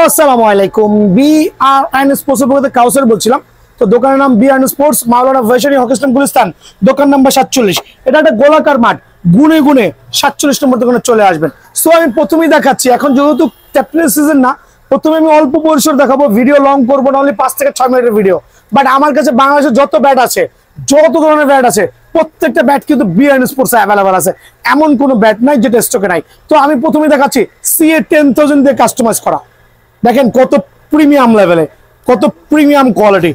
আসসালামু আলাইকুম। BRN sports বলতে কাউসার বলছিলাম। তো দোকানের নাম BRN স্পোর্টস, মাওলানা ভাসানী হকিস্টান গুলিস্তান, দোকান নাম্বার 47। এটা একটা গোলাকার মাঠ, গুনে গুনে 47 নম্বর দোকানে চলে আসবেন। সো আমি প্রথমেই দেখাচ্ছি, এখন যেহেতু ক্যাপ্টেন সিজন না, প্রথমে আমি অল্প পরিসর দেখাবো, ভিডিও লং করবো না, অনলি 5 থেকে 6 মিনিটের ভিডিও। বাট আমার কাছে বাংলাদেশের যত ব্যাট আছে, যত ধরনের ব্যাট আছে, প্রত্যেকটা ব্যাট কিন্তু BRN স্পোর্টস অ্যাভেলেবল আছে। এমন কোনো ব্যাট নাই যেটা স্টকে নাই। তো আমি প্রথমেই দেখাচ্ছি CA 10,000 দিয়ে কাস্টমাইজ করা। দেখেন কত প্রিমিয়াম লেভেলে, কত প্রিমিয়াম কোয়ালিটি,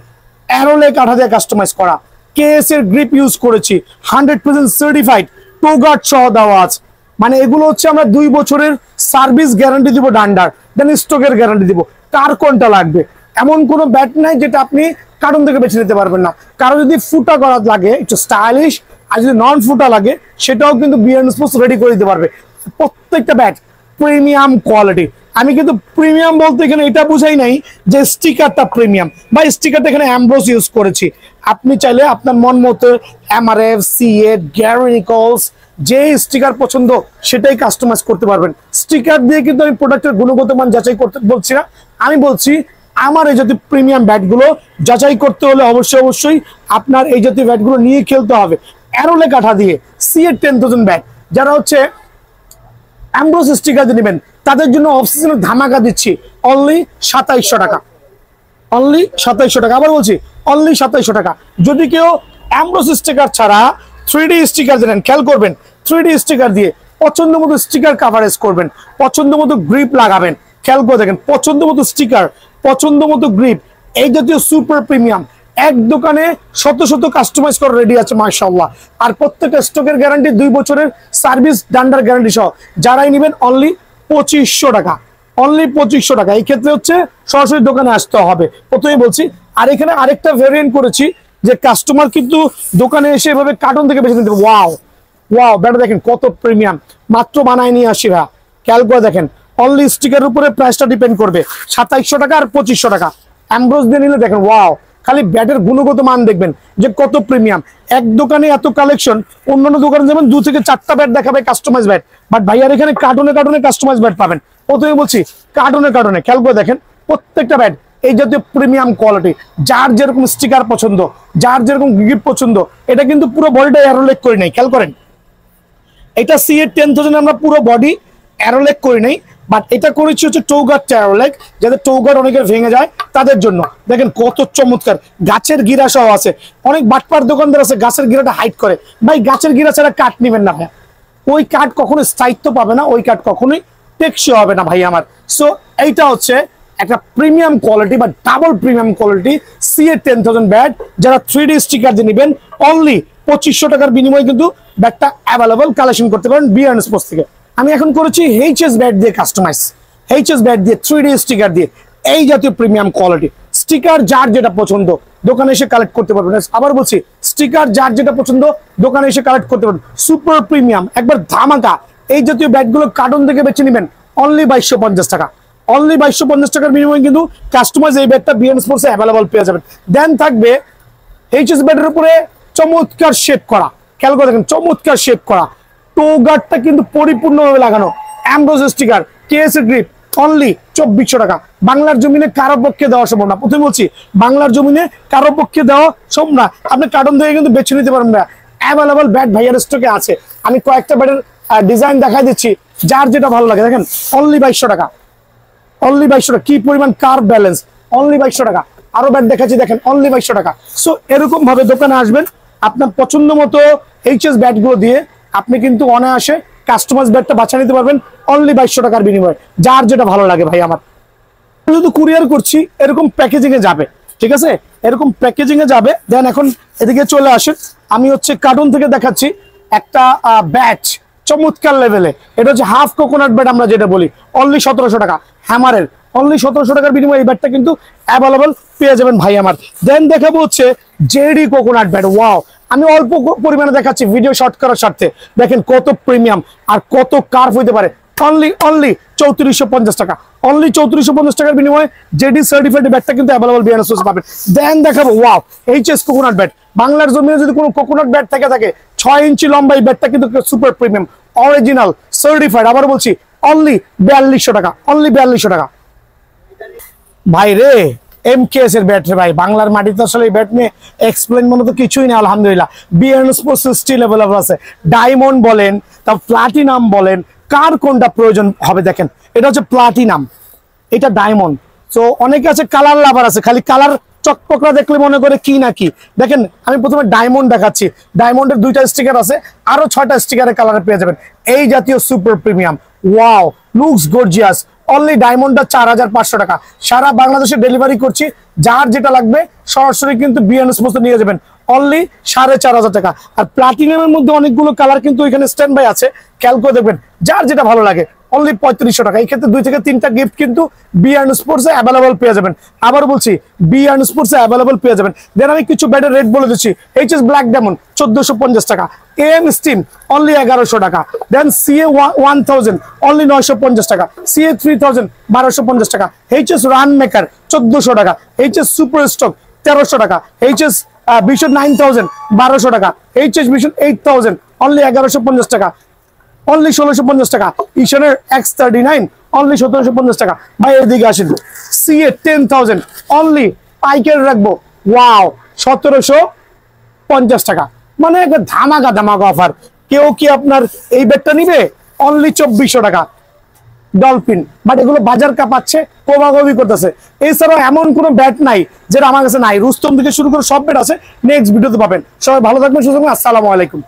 অ্যারোলে কাঠা দিয়ে কাস্টমাইজ করা। KS এর গ্রিপ ইউজ করেছি, 100% সার্টিফাইড, টো গার্ড সহ দেওয়া আছে। মানে এগুলো হচ্ছে আমরা 2 বছরের সার্ভিস গ্যারান্টি দিব, ডান্ডার দেন স্টকের গ্যারান্টি দিব। কার কোনটা লাগবে, এমন কোনো ব্যাট নাই যেটা আপনি কার্টুন থেকে বেছে নিতে পারবেন না। কারো যদি ফুটা করা লাগে, একটু স্টাইলিশ, আর যদি নন ফুটা লাগে, সেটাও কিন্তু BRN স্পোর্টস রেডি করে দিতে পারবে। প্রত্যেকটা ব্যাট প্রিমিয়াম কোয়ালিটি। আমি কিন্তু প্রিমিয়াম বলতে এখানে এটা বুঝাই নাই যে স্টিকারটা প্রিমিয়াম বা স্টিকারটা এখানে অ্যামব্রোস ইউজ করেছি। আপনি চাইলে আপনার মন মতো MRF, CA, গ্যারি নিকলস যে স্টিকার পছন্দ সেটাই কাস্টমাইজ করতে পারবেন। স্টিকার দিয়ে কিন্তু আমি প্রোডাক্টের গুণগত মান যাচাই করতে বলছি না, আমি বলছি আমার এই জাতীয় প্রিমিয়াম ব্যাটগুলো যাচাই করতে হলে অবশ্যই আপনার এই জাতীয় ব্যাটগুলো নিয়ে খেলতে হবে। অ্যারোলে কাঠা দিয়ে CA 10,000 ব্যাট যারা হচ্ছে অ্যামব্রোস স্টিকার দিয়ে নেবেন, তাদের জন্য অফ সিজনে ধামাকা দিচ্ছি, অনলি 2700 টাকা। অনলি 2700 টাকা, আবার বলছি অনলি 2700 টাকা। যদি কেউ অ্যামব্রোস স্টিকার ছাড়া 3D স্টিকার দেন, খেয়াল করবেন 3D স্টিকার দিয়ে পছন্দ মতো স্টিকার কাভারেজ করবেন, পছন্দ মতো গ্রিপ লাগাবেন। খেয়াল করে দেখেন, পছন্দ মতো স্টিকার, পছন্দ মতো গ্রিপ, এই জাতীয় সুপার প্রিমিয়াম এক দোকানে শত শত কাস্টমাইজ করা রেডি আছে মাশাআল্লাহ। আর প্রত্যেকটা স্টকের গ্যারান্টি 2 বছরের সার্ভিস ডান্ডার গ্যারান্টি সহ। যারাই নেবেন অনলি 2500 টাকা, অনলি 2500 টাকা। এই ক্ষেত্রে হচ্ছে সরাসরি দোকানে আসতে হবে, প্রথমেই বলছি। আর এখানে আরেকটা ভেরিয়েন্ট করেছি যে কাস্টমার কিন্তু দোকানে এসে এভাবে কার্টুন থেকে বেছে নিতে। ওয়াও ওয়াও, ব্যাটা দেখেন কত প্রিমিয়াম, মাত্র বানায় নিয়ে আসি ভাই। খেয়াল করে দেখেন, অনলি স্টিকারের উপরে প্রাইসটা ডিপেন্ড করবে, 2700 টাকা আর 2500 টাকা। অ্যামব্রোস দিয়ে নিলে দেখেন ওয়াও, খালি ব্যাটের গুণগত মান দেখবেন যে কত প্রিমিয়াম। এক দোকানে এত কালেকশন, অন্যান্য দোকানে যেমন 2 থেকে 4টা ব্যাট দেখাবে কাস্টমাইজ ব্যাট, বাট ভাইয়ার এখানে কার্টুনে কার্টুনে কাস্টমাইজ ব্যাট পাবেন। প্রথমে বলছি কার্টুনে কার্টুনে, খেয়াল করে দেখেন প্রত্যেকটা ব্যাট এই জাতীয় প্রিমিয়াম কোয়ালিটি। যার যেরকম স্টিকার পছন্দ, যার যেরকম গিফট পছন্দ, এটা কিন্তু পুরো বডিটা অ্যারোলেক করে নাই। খেয়াল করেন, এটা CA 10,000 আমরা পুরো বডি অ্যারোলেক করে নেই, বাট এটা করেছি হচ্ছে টো গার্ড অ্যারোলেক, যাদের টো গার্ড অনেকের ভেঙে যায় তাদের জন্য। দেখেন কত চমৎকার, গাছের গিরা সহ আছে। অনেক বাটপার দোকানদার আছে গাছের গিরাটা হাইড করে, ভাই গাছের গিরা ছাড়া কাঠ নেবেন না ভাই, ওই কাঠ কখনো স্থায়িত্ব পাবে না, ওই কাঠ কখনোই টেকসই হবে না ভাই আমার। সো এইটা হচ্ছে একটা প্রিমিয়াম কোয়ালিটি বা double premium quality CA 10,000 bat. যারা 3D স্টিকার দিয়ে নেবেন অনলি 2500 টাকার বিনিময়ে কিন্তু ব্যাটটা অ্যাভেলেবল কালেকশন করতে পারেন BRN স্পোর্টস থেকে। আমি এখন করেছি HS ব্যাট দিয়ে কাস্টমাইজ, HS ব্যাট দিয়ে 3D স্টিকার দিয়ে এই জাতীয় প্রিমিয়াম কোয়ালিটি। স্টিকার যার যেটা পছন্দ দোকানে এসে কালেক্ট করতে পারবেন। আবার বলছি, স্টিকার যার যেটা পছন্দ দোকানে এসে কালেক্ট করতে পারবেন। সুপার প্রিমিয়াম একবার ধামাকা। এই জাতীয় ব্যাটগুলো কার্টুন থেকে বেছে নেবেন অনলি 2250 টাকা। অনলি 2250 টাকার বিনিময়ে কিন্তু কাস্টমাইজ এই ব্যাটটা BRN স্পোর্টস এ অ্যাভেলেবল পেয়ে যাবেন। দেন থাকবে HS ব্যাটের উপরে চমৎকার শেপ করা, খেয়াল করে দেখেন চমৎকার শেপ করা, টো গার্ডটা কিন্তু পরিপূর্ণভাবে লাগানো, অ্যামব্রোস স্টিকার, KS এর গ্রিপ, অনলি 2400 টাকা। বাংলার জমিনে কারো পক্ষে দেওয়া সম্ভব না। প্রথমে বলছি বাংলার জমিনে কারো পক্ষে দেওয়া সম্ভব না। আপনি কার্টুন থেকে কিন্তু বেছে নিতে পারবেন না, অ্যাভেলেবল ব্যাট ভাইয়ার স্টকে আছে। আমি কয়েকটা ব্যাটের ডিজাইন দেখাই দিচ্ছি, যার যেটা ভালো লাগে। দেখেন অনলি 2200 টাকা, অনলি 2200 টাকা। কি পরিমাণ কার্ভ ব্যালেন্স, অনলি 2200 টাকা। আরো ব্যাট দেখাচ্ছি দেখেন অনলি 2200 টাকা। সো এরকম ভাবে দোকানে আসবেন, আপনার পছন্দ মতো HS ব্যাটগুলো দিয়ে আপনি কিন্তু অনায়াসে কাস্টমাইজ ব্যাটটা বাছা নিতে পারবেন অনলি 2200 টাকার বিনিময়ে, যার যেটা ভালো লাগে ভাই আমার। যেহেতু কুরিয়ার করছি এরকম প্যাকেজিং এ যাবে, ঠিক আছে, এরকম প্যাকেজিং এ যাবে। দেন এখন এদিকে চলে আসেন, আমি হচ্ছে কার্টুন থেকে দেখাচ্ছি একটা ব্যাট চমৎকার লেভেলে। এটা হচ্ছে হাফ কোকোনাট ব্যাট আমরা যেটা বলি, অনলি 1700 টাকা। হ্যামারের অনলি 1700 টাকার বিনিময়ে এই ব্যাটটা কিন্তু অ্যাভেলেবল পেয়ে যাবেন ভাই আমার। দেন দেখাবো হচ্ছে JD কোকোনাট ব্যাট। ওয়াও, আমি অল্প পরিমাণে দেখাচ্ছি ভিডিও শর্ট করার স্বার্থে। দেখেন কত প্রিমিয়াম আর কত কার্ভ হইতে পারে। অনলি 3450 টাকা, অনলি 3450 টাকার বিনিময়ে JD সার্টিফাইড ব্যাটটা কিন্তু অ্যাভেলেবল BRN স্পোর্টস পাবেন। দেন দেখাবো ওয়াও HS কোকোনাট ব্যাট। বাংলার জমিনে যদি কোনো কোকোনাট ব্যাট থাকে 6 ইঞ্চি লম্বা এই ব্যাটটা কিন্তু সুপার প্রিমিয়াম, অরিজিনাল সার্টিফাইড। আবার বলছি অনলি 4200 টাকা, অনলি 4200 টাকা। ভাই রে এমকেএস এর ব্যাট রে ভাই, বাংলার মাটিতে আসলে এই ব্যাট নিয়ে এক্সপ্লেন মনে তো কিছুই না আলহামদুলিল্লাহ। বিএন স্পোর্টস স্টিল अवेलेबल আছে, ডায়মন্ড বলেন তা প্লাটিনাম বলেন, কার কোনটা প্রয়োজন হবে দেখেন, এটা হচ্ছে প্লাটিনাম, এটা ডায়মন্ড। তো অনেকে আছে কালার লাভার আছে, খালি কালার চকপকরা দেখলে মনে করে কি না কি। দেখেন আমি প্রথমে ডায়মন্ড দেখাচ্ছি, ডায়মন্ডের 2টা স্টিকার আছে, আরো 6টা স্টিকারের কালারে পেয়ে যাবেন এই জাতীয় super premium. Wow, looks gorgeous. Only ডায়মন্ডটা 4500 টাকা, সারা বাংলাদেশে ডেলিভারি করছি। যার যেটা লাগবে সরাসরি কিন্তু বিএন স্পোর্টস নিয়ে যাবেন, অনলি 4500 টাকা। আর প্লাটিনামের মধ্যে অনেকগুলো কালার কিন্তু এখানে স্ট্যান্ড বাই আছে, খেয়াল করে দেখবেন যার যেটা ভালো লাগে, অনলি 3500 টাকা। এই ক্ষেত্রে 2 থেকে 3টা গিফট কিন্তু বিএন স্পোর্টসে অ্যাভেলেবল পেয়ে যাবেন। আবার বলছি বিএন স্পোর্টসে অ্যাভেলেবল পেয়ে যাবেন। দেন আমি কিছু ব্যাটের রেট বলে দিচ্ছি। এইচএস ব্ল্যাক ডায়মন্ড 1450 টাকা, এএম স্টিম অনলি 1100 টাকা, দেন সিএ 1000 অনলি 950 টাকা, সিএ 3000 1250 টাকা, এইচএস রান মেকার 1400 টাকা, এইচএস সুপার স্টক 1300 টাকা, এইচএস ভিশন 9000 1200 টাকা, এইচএস ভিশন 8000 অনলি 1150 টাকা, অনলি 1650 টাকা, ঈশানের X39 অনলি 1750 টাকা। ভাই এদিকে আসেন, সিএ 10000 অনলি পাইকারি রাখবো, ওয়াও 1750 টাকা। মানে একটা ধামাকা ধামাকা অফার। কেউ কি আপনার এই ব্যাগটা নিবে অনলি 2400 টাকা ডলফিন, বাট এগুলো বাজার কাঁপাচ্ছে, কোভাগোভি করতেছে। এছাড়াও এমন কোনো ব্যাট নাই যেটা আমার কাছে নাই, রুস্তম থেকে শুরু করে সব ব্যাট আছে, নেক্সট ভিডিওতে পাবেন। সবাই ভালো থাকবেন, সুস্থ থাকবেন, আসসালামু আলাইকুম।